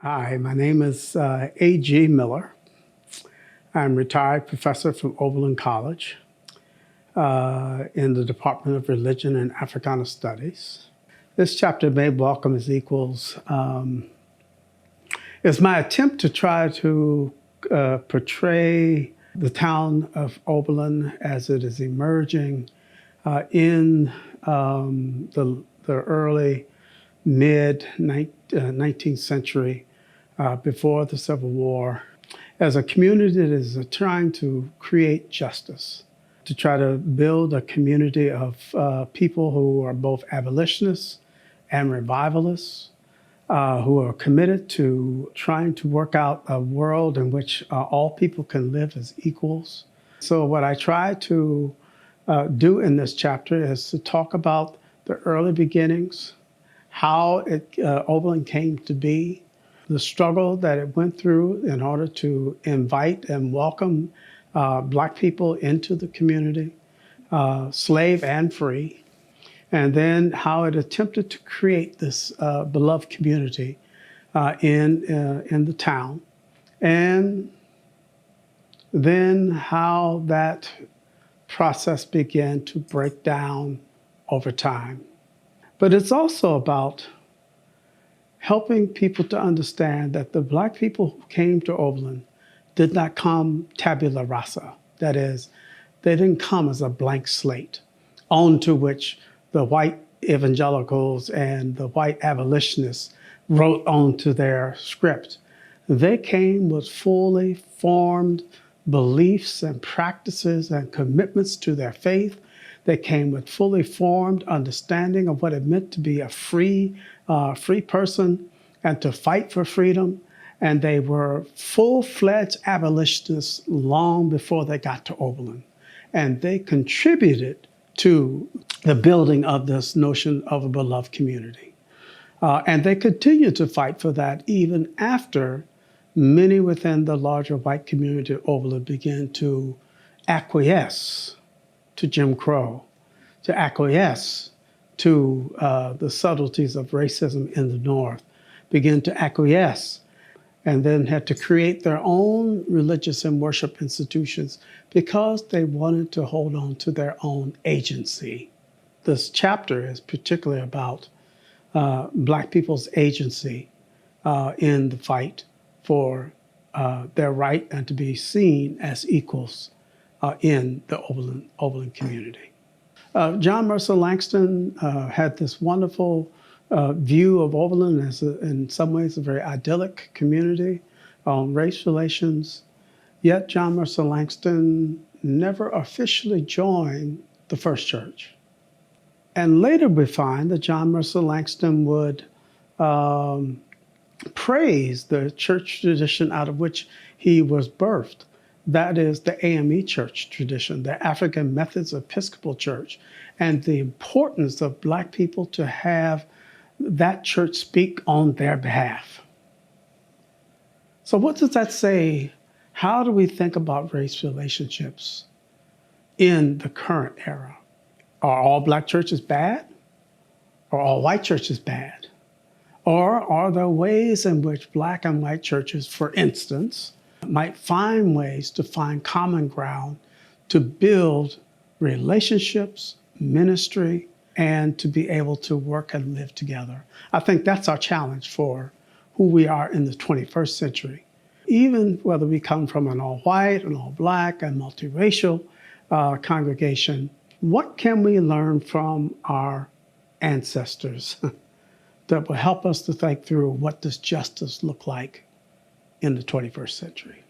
Hi, my name is A.G. Miller. I'm a retired professor from Oberlin College in the Department of Religion and Africana Studies. This chapter, Made Welcome as Equals, is my attempt to try to portray the town of Oberlin as it is emerging in the early, mid 19th century, before the Civil War, as a community that is trying to create justice, to try to build a community of people who are both abolitionists and revivalists, who are committed to trying to work out a world in which all people can live as equals. So what I try to do in this chapter is to talk about the early beginnings, how Oberlin came to be, the struggle that it went through in order to invite and welcome Black people into the community, slave and free, and then how it attempted to create this beloved community in the town, and then how that process began to break down over time. But it's also about helping people to understand that the Black people who came to Oberlin did not come tabula rasa. That is, they didn't come as a blank slate onto which the white evangelicals and the white abolitionists wrote onto their script. They came with fully formed beliefs and practices and commitments to their faith. They came with fully formed understanding of what it meant to be a free person and to fight for freedom. And they were full-fledged abolitionists long before they got to Oberlin. And they contributed to the building of this notion of a beloved community. And they continued to fight for that even after many within the larger white community of Oberlin began to acquiesce to Jim Crow, to acquiesce to the subtleties of racism in the North, begin to acquiesce, and then had to create their own religious and worship institutions because they wanted to hold on to their own agency. This chapter is particularly about Black people's agency in the fight for their right and to be seen as equals in the Oberlin community. John Mercer Langston had this wonderful view of Oberlin as, in some ways, a very idyllic community on race relations. Yet John Mercer Langston never officially joined the First Church. And later we find that John Mercer Langston would praise the church tradition out of which he was birthed. That is the AME church tradition, the African Methodist Episcopal Church, and the importance of Black people to have that church speak on their behalf. So what does that say? How do we think about race relationships in the current era? Are all Black churches bad? Are all white churches bad? Or are there ways in which Black and white churches, for instance, might find ways to find common ground to build relationships, ministry, and to be able to work and live together? I think that's our challenge for who we are in the 21st century. Even whether we come from an all-white, an all-Black, and multiracial congregation, what can we learn from our ancestors that will help us to think through what does justice look like in the 21st century?